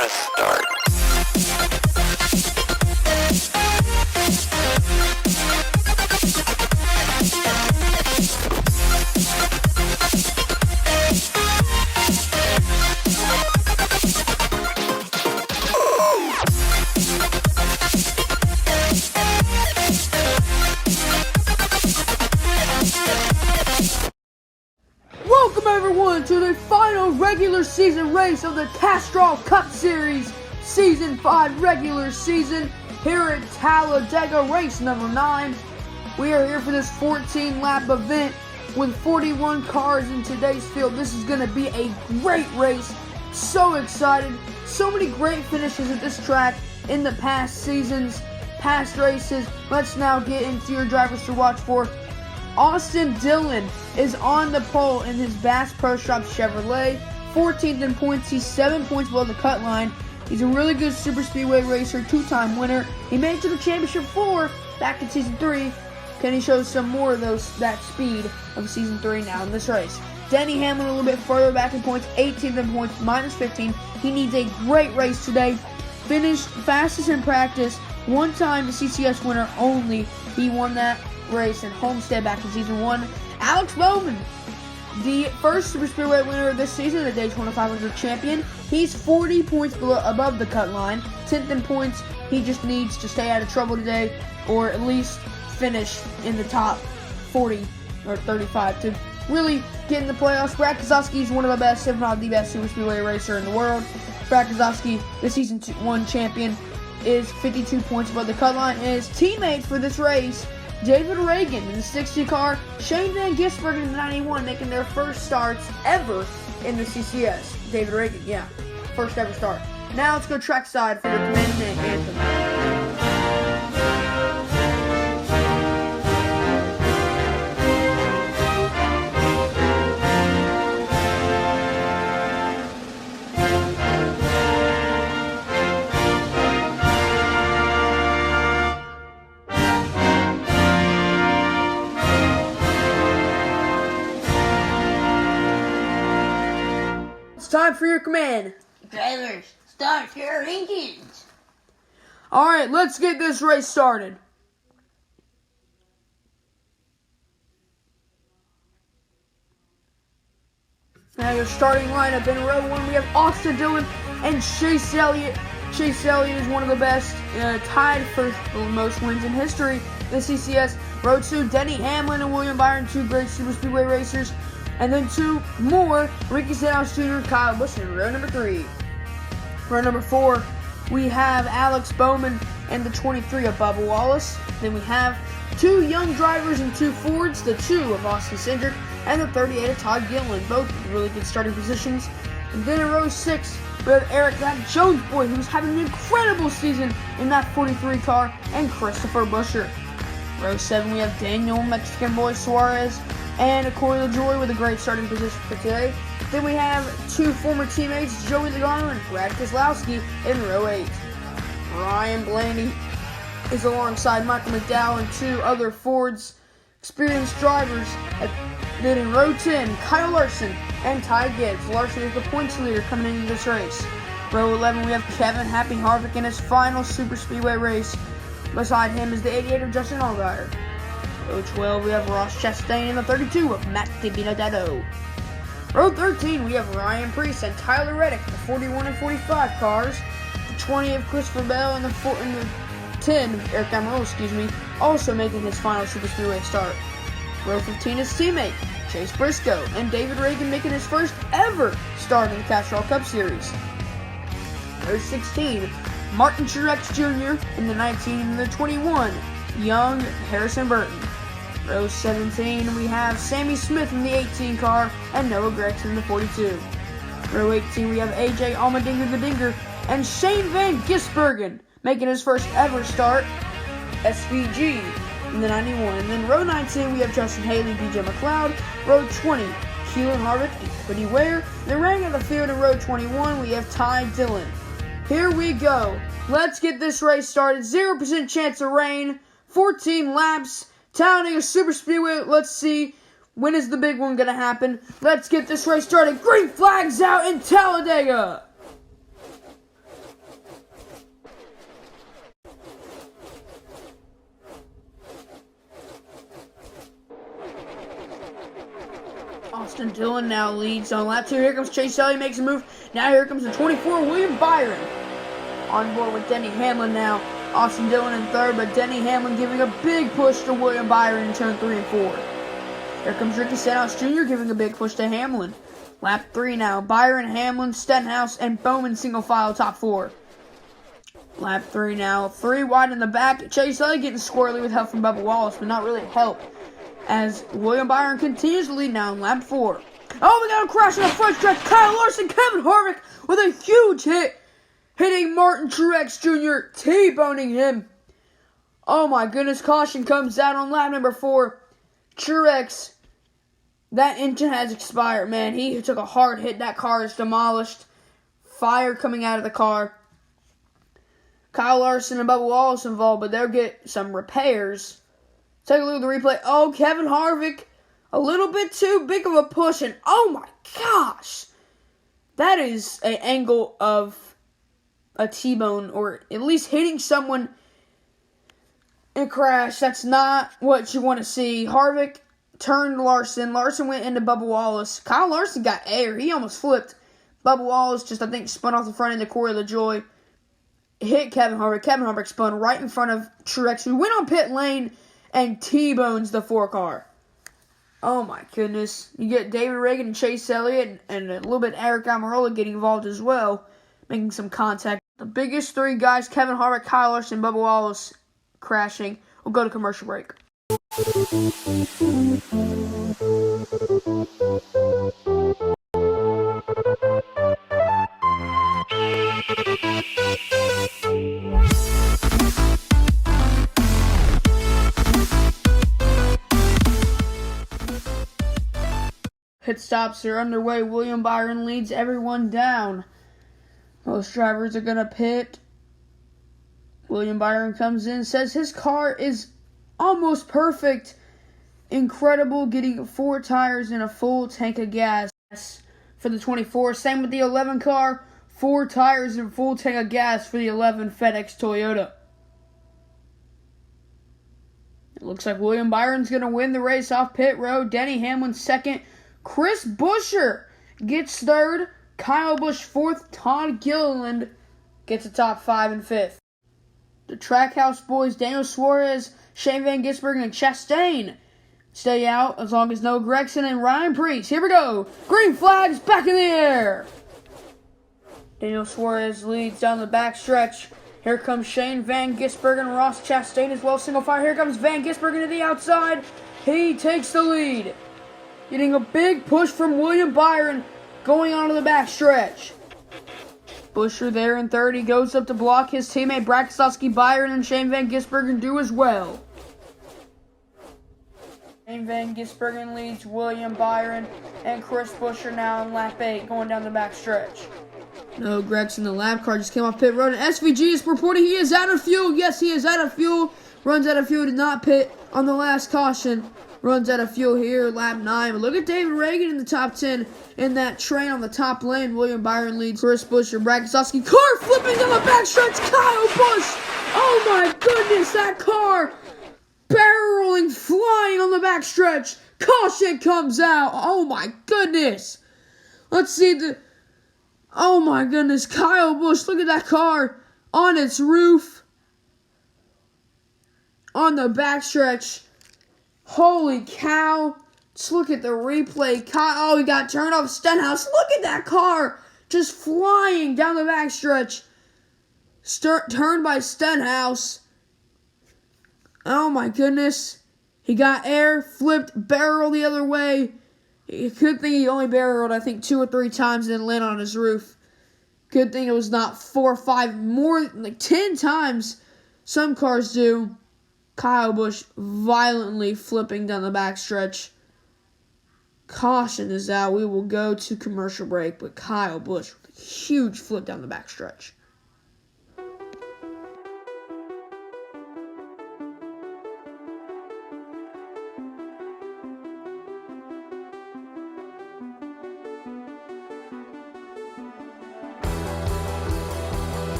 press start. Welcome everyone to the final regular season race of the Castrol Cup Series Season 5 regular season here at Talladega race number 9. We are here for this 14-lap event with 41 cars in today's field. This is going to be a great race. So excited. So many great finishes at this track in the past seasons, past races. Let's now get into your drivers to watch for. Austin Dillon is on the pole in his Bass Pro Shop Chevrolet, 14th in points. He's 7 points below the cut line. He's a really good super speedway racer, two-time winner. He made it to the championship 4 back in season 3. Can he show some more of that speed of season 3 now in this race? Denny Hamlin a little bit further back in points, 18th in points, minus 15. He needs a great race today. Finished fastest in practice, one-time the CCS winner only. He won that race in Homestead back in season 1. Alex Bowman, the first super speedway winner of this season, the Daytona 500 champion. He's 40 points above the cut line, 10th in points. He just needs to stay out of trouble today, or at least finish in the top 40 or 35 to really get in the playoffs. Brad Keselowski is one of the best, if not the best, super speedway racer in the world. Brad Keselowski, the season 1 champion, is 52 points above the cut line, and his teammate for this race, David Reagan in the 60 car, Shane Van Gisbergen in the 91, making their first starts ever in the CCS. David Reagan, yeah, first ever start. Now let's go trackside for the commencement anthem. Time for your command. Drivers, start your engines. Alright, let's get this race started. Now your starting lineup in row 1, we have Austin Dillon and Chase Elliott. Chase Elliott is one of the best, tied for the most wins in history in the CCS. Row 2, Denny Hamlin and William Byron, two great super speedway racers. And then 2 more, Ricky Stenhouse Jr. and Kyle Busch in row number 3. Row number 4, we have Alex Bowman and the 23 of Bubba Wallace. Then we have 2 young drivers and 2 Fords, the 2 of Austin Cindric and the 38 of Todd Gilliland, both with really good starting positions. And then in row 6, we have Eric, that Jones boy, who's having an incredible season in that 43 car, and Christopher Buescher. Row 7, we have Daniel Mexican boy Suarez and Corey LaJoy with a great starting position for today. Then we have 2 former teammates, Joey Logano and Brad Keselowski in row 8. Ryan Blaney is alongside Michael McDowell and 2 other Ford's experienced drivers. Then in row 10, Kyle Larson and Ty Gibbs. Larson is the points leader coming into this race. Row 11, we have Kevin Happy Harvick in his final super speedway race. Beside him is the 88 of Justin Allgaier. Row 12, we have Ross Chastain and the 32 of Matt DiBenedetto. Row 13, we have Ryan Preece and Tyler Reddick, the 41 and 45 cars. The 20 of Christopher Bell and the 10 of Eric Almirola, also making his final super speedway start. Row 15 is teammate Chase Briscoe and David Reagan making his first ever start in the Castrol Cup Series. Row 16, Martin Truex Jr. in the 19 and the 21, young Harrison Burton. Row 17, we have Sammy Smith in the 18 car and Noah Gragson in the 42. Row 18, we have AJ Allmendinger the Dinger and Shane Van Gisbergen making his first ever start, SVG, in the 91. And then row 19, we have Justin Haley, BJ McLeod. Row 20, Keelan Harvick and Cody Ware. Then rounding out the field in row 21, we have Ty Dillon. Here we go. Let's get this race started. 0% chance of rain. 14 laps. Talladega SuperSpeedway. Let's see, when is the big one going to happen? Let's get this race started. Green flags out in Talladega. Austin Dillon now leads on lap 2. Here comes Chase Elliott, makes a move. Now here comes the 24, William Byron. On board with Denny Hamlin now. Austin Dillon in third, but Denny Hamlin giving a big push to William Byron in turn 3 and 4. Here comes Ricky Stenhouse Jr. giving a big push to Hamlin. Lap 3 now. Byron, Hamlin, Stenhouse, and Bowman single file top 4. Lap 3 now. 3 wide in the back. Chase Elliott getting squirrely with help from Bubba Wallace, but not really help, as William Byron continues to lead now in lap 4. Oh, we got a crash in the front stretch. Kyle Larson, Kevin Harvick with a huge hit, hitting Martin Truex Jr., T-boning him. Oh my goodness, caution comes out on lap number 4. Truex, that engine has expired, man. He took a hard hit. That car is demolished. Fire coming out of the car. Kyle Larson and Bubba Wallace involved, but they'll get some repairs. Take a look at the replay. Oh, Kevin Harvick, a little bit too big of a push, and oh my gosh, that is an angle of a T-bone, or at least hitting someone and crash. That's not what you want to see. Harvick turned Larson. Larson went into Bubba Wallace. Kyle Larson got air. He almost flipped. Bubba Wallace just, I think, spun off the front end of Corey LaJoy. Hit Kevin Harvick. Kevin Harvick spun right in front of Truex, who went on pit lane and T-bones the 4 car. Oh my goodness. You get David Reagan and Chase Elliott and a little bit Eric Almirola getting involved as well, making some contact. The biggest 3 guys, Kevin Harvick, Kyle Larson, and Bubba Wallace, crashing. We'll go to commercial break. Pit stops are underway. William Byron leads everyone down. Most drivers are going to pit. William Byron comes in, says his car is almost perfect. Incredible, getting 4 tires and a full tank of gas for the 24. Same with the 11 car. 4 tires and a full tank of gas for the 11 FedEx Toyota. It looks like William Byron's going to win the race off pit road. Denny Hamlin second. Chris Buescher gets third. Kyle Busch fourth. Todd Gilliland gets a top 5 and 5th. The Trackhouse boys, Daniel Suarez, Shane Van Gisbergen, and Chastain stay out as long as Noah Gragson and Ryan Preece. Here we go. Green flags back in the air. Daniel Suarez leads down the backstretch. Here comes Shane Van Gisbergen, Ross Chastain as well. Single fire. Here comes Van Gisbergen to the outside. He takes the lead. Getting a big push from William Byron going onto the backstretch. Buescher there in third. He goes up to block his teammate Brad Keselowski. Byron and Shane Van Gisbergen do as well. Shane Van Gisbergen leads William Byron and Chris Buescher now in lap 8 going down the backstretch. No, Gregson, the lap car just came off pit road, and SVG is reporting he is out of fuel. Yes, he is out of fuel. Runs out of fuel, did not pit on the last caution. Runs out of fuel here, lap 9. But look at David Reagan in the top 10 in that train on the top lane. William Byron leads Chris Buescher. Brad Keselowski, car flipping down the backstretch. Kyle Busch. Oh my goodness, that car barreling, flying on the backstretch. Caution comes out. Oh my goodness. Let's see the... Oh my goodness, Kyle Busch. Look at that car on its roof. On the backstretch. Holy cow. Just look at the replay. Oh, he got turned off. Stenhouse. Look at that car. Just flying down the backstretch. Turned by Stenhouse. Oh my goodness. He got air, flipped, barreled the other way. Good thing he only barreled, I think, 2 or 3 times and then landed on his roof. Good thing it was not 4 or 5, more like 10 times. Some cars do. Kyle Busch violently flipping down the backstretch. Caution is out. We will go to commercial break, but Kyle Busch with a huge flip down the backstretch.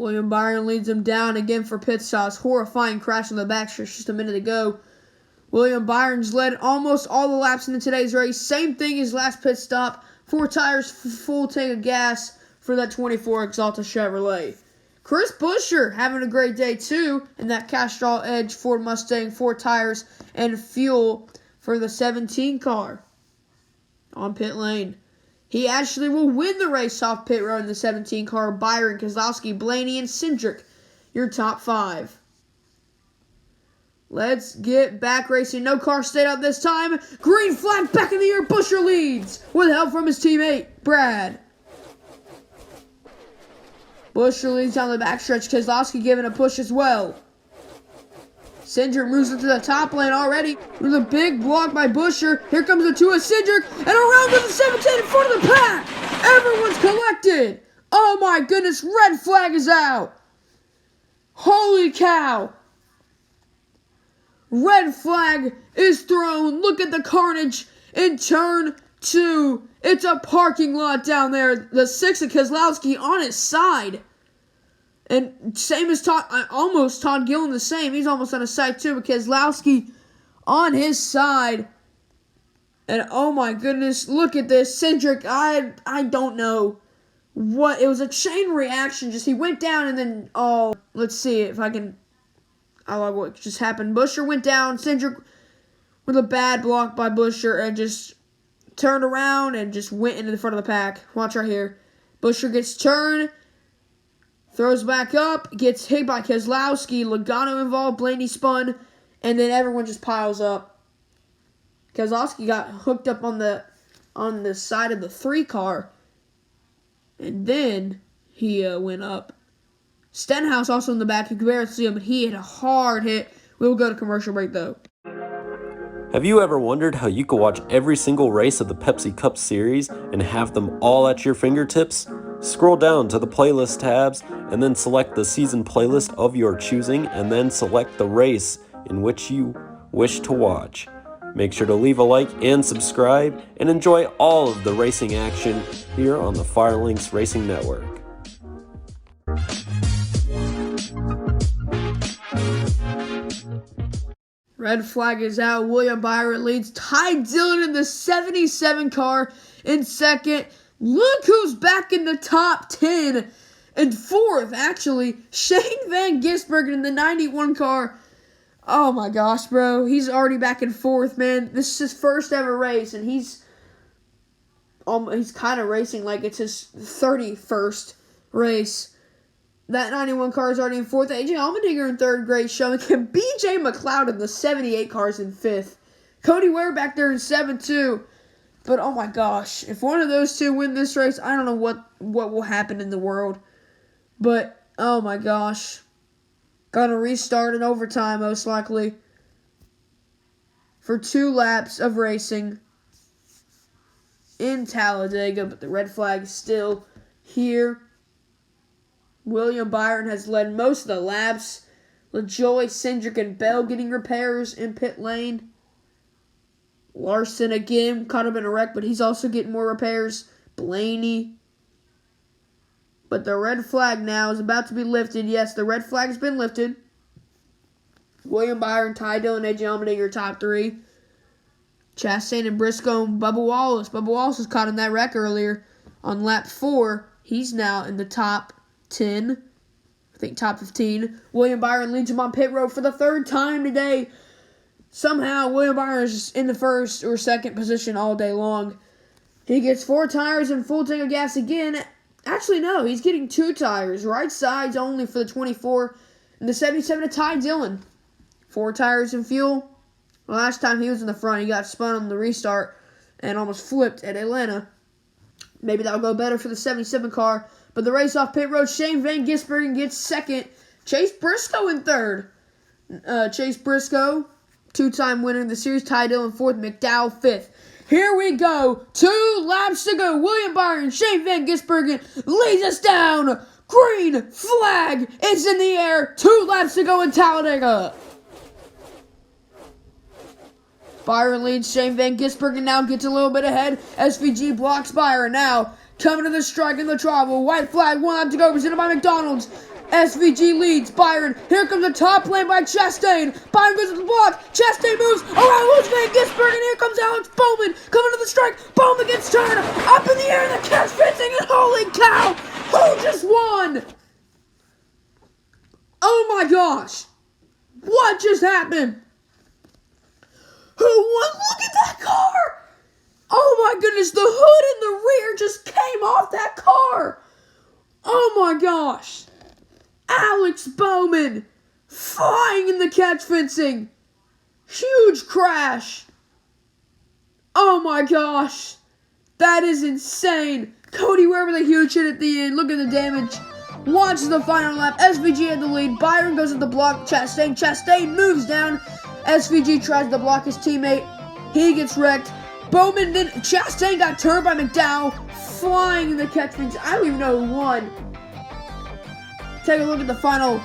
William Byron leads him down again for pit stops. Horrifying crash on the backstretch just a minute ago. William Byron's led almost all the laps in today's race. Same thing as last pit stop. 4 tires, full tank of gas for that 24 Exalta Chevrolet. Chris Buescher having a great day too in that Castrol Edge Ford Mustang. 4 tires and fuel for the 17 car on pit lane. He actually will win the race off pit road in the 17 car. Byron, Kozlowski, Blaney, and Cindric, your top 5. Let's get back racing. No car stayed out this time. Green flag back in the air. Buescher leads with help from his teammate, Brad. Buescher leads down the backstretch. Kozlowski giving a push as well. Cindric moves into the top lane already with a big block by Buescher. Here comes the 2 of Cindric, and around goes the 17 in front of the pack. Everyone's collected. Oh my goodness, red flag is out. Holy cow. Red flag is thrown. Look at the carnage in turn 2. It's a parking lot down there. The 6 of Kozlowski on his side. And same as Todd Gillen the same. He's almost on his side too, but Kozlowski on his side. And oh my goodness, look at this. Cindric, I don't know what. It was a chain reaction. Just he went down and then, oh, let's see if I can. I like what just happened. Buescher went down. Cindric with a bad block by Buescher and just turned around and just went into the front of the pack. Watch right here. Buescher gets turned. Throws back up, gets hit by Kozlowski, Logano involved, Blaney spun, and then everyone just piles up. Kozlowski got hooked up on the side of the 3 car, and then he went up. Stenhouse also in the back, you can barely see him, but he hit a hard hit. We will go to commercial break though. Have you ever wondered how you could watch every single race of the Pepsi Cup Series and have them all at your fingertips? Scroll down to the playlist tabs and then select the season playlist of your choosing and then select the race in which you wish to watch. Make sure to leave a like and subscribe and enjoy all of the racing action here on the Firelinks Racing Network. Red flag is out. William Byron leads. Ty Dillon in the 77 car in second. Look who's back in the top 10. And 4th, actually, Shane Van Gisbergen in the 91 car. Oh my gosh, bro. He's already back in 4th, man. This is his first ever race, and he's kind of racing like it's his 31st race. That 91 car is already in 4th. AJ Allmendinger in 3rd, great showing. BJ McLeod in the 78 cars in 5th. Cody Ware back there in 7th, too. But, oh my gosh, if one of those 2 win this race, I don't know what will happen in the world. But, oh my gosh. Gonna restart in overtime, most likely. For 2 laps of racing in Talladega. But the red flag is still here. William Byron has led most of the laps. LaJoy, Cindric, and Bell getting repairs in pit lane. Larson again caught up in a wreck, but he's also getting more repairs. Blaney. But the red flag now is about to be lifted. Yes, the red flag has been lifted. William Byron, Ty Dillon, AJ Allmendinger, top 3. Chastain and Briscoe and Bubba Wallace. Bubba Wallace was caught in that wreck earlier on lap 4. He's now in the top 10. I think top 15. William Byron leads him on pit road for the 3rd time today. Somehow, William Byron is just in the 1st or 2nd position all day long. He gets 4 tires and full tank of gas again. Actually, no, he's getting 2 tires. Right sides only for the 24 and the 77 to Ty Dillon. 4 tires and fuel. Last time he was in the front, he got spun on the restart and almost flipped at Atlanta. Maybe that'll go better for the 77 car. But the race off pit road, Shane Van Gisbergen gets 2nd. Chase Briscoe in 3rd. Chase Briscoe, 2-time winner in the series. Ty Dillon 4th. McDowell 5th. Here we go. 2 laps to go. William Byron, Shane Van Gisbergen leads us down. Green flag is in the air. 2 laps to go in Talladega. Byron leads. Shane Van Gisbergen now gets a little bit ahead. SVG blocks Byron now. Coming to the strike in the trouble. White flag, 1 lap to go. Presented by McDonald's. SVG leads Byron. Here comes the top lane by Chastain. Byron goes to the block. Chastain moves around Lewis Van Gisbergen, and here comes Alex Bowman coming to the strike. Bowman gets turned up in the air, and the catch fencing, and holy cow, who just won? Oh my gosh, what just happened? Who won? Look at that car! Oh my goodness, the hood and the rear just came off that car. Oh my gosh. Alex Bowman flying in the catch fencing. Huge crash. Oh my gosh. That is insane. Cody Ware with a huge hit at the end. Look at the damage. Watch the final lap. SVG had the lead. Byron goes at the block. Chastain moves down. SVG tries to block his teammate. He gets wrecked. Bowman then Chastain got turned by McDowell, flying in the catch fencing. I don't even know who won. Take a look at the final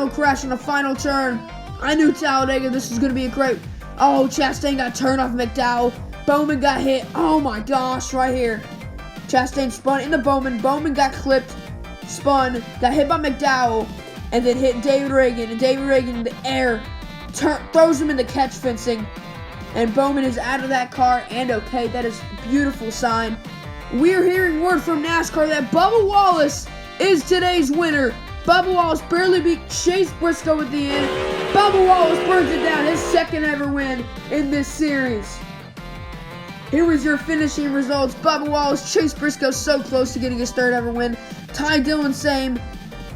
crash on the final turn. I knew Talladega, this was going to be a great... Oh, Chastain got turned off McDowell. Bowman got hit. Oh my gosh, right here. Chastain spun into Bowman. Bowman got clipped, spun, got hit by McDowell, and then hit David Reagan. And David Reagan in the air throws him in the catch fencing. And Bowman is out of that car and okay. That is a beautiful sign. We're hearing word from NASCAR that Bubba Wallace is today's winner. Bubba Wallace barely beat Chase Briscoe at the end. Bubba Wallace burns it down, his second ever win in this series. Here was your finishing results. Bubba Wallace, Chase Briscoe so close to getting his third ever win. Ty Dillon same.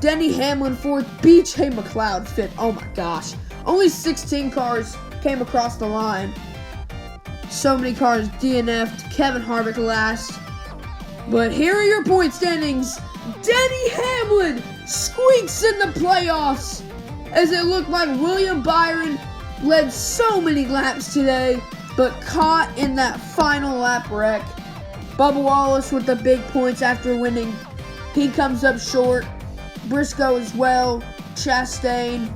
Denny Hamlin fourth. BJ McLeod fifth. Oh my gosh. Only 16 cars came across the line. So many cars DNF'd. Kevin Harvick last. But here are your point standings. Denny Hamlin squeaks in the playoffs as it looked like William Byron led so many laps today, but caught in that final lap wreck. Bubba Wallace with the big points after winning. He comes up short. Briscoe as well. Chastain.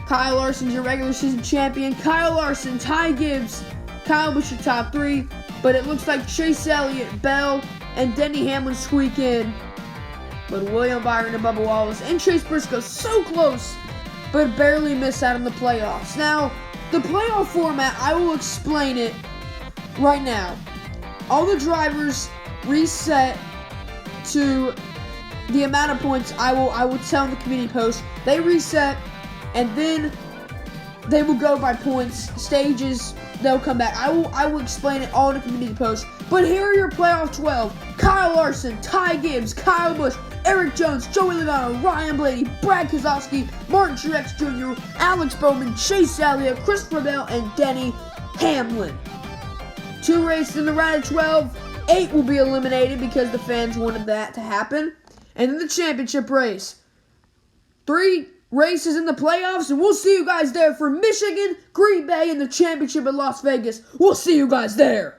Kyle Larson's your regular season champion. Kyle Larson, Ty Gibbs, Kyle Busch your top three. But it looks like Chase Elliott, Bell, and Denny Hamlin squeak in. But William Byron and Bubba Wallace and Chase Briscoe so close, but barely miss out on the playoffs. Now, the playoff format, I will explain it right now. All the drivers reset to the amount of points I will tell in the community post. They reset, and then they will go by points, stages, they'll come back. I will explain it all in the community post. But here are your playoff 12. Kyle Larson, Ty Gibbs, Kyle Busch, Eric Jones, Joey Logano, Ryan Blaney, Brad Keselowski, Martin Truex Jr., Alex Bowman, Chase Elliott, Christopher Bell, and Denny Hamlin. 2 races in the round of 12. 8 will be eliminated because the fans wanted that to happen. And then the championship race. 3 races in the playoffs, and we'll see you guys there for Michigan, Green Bay, and the championship at Las Vegas. We'll see you guys there.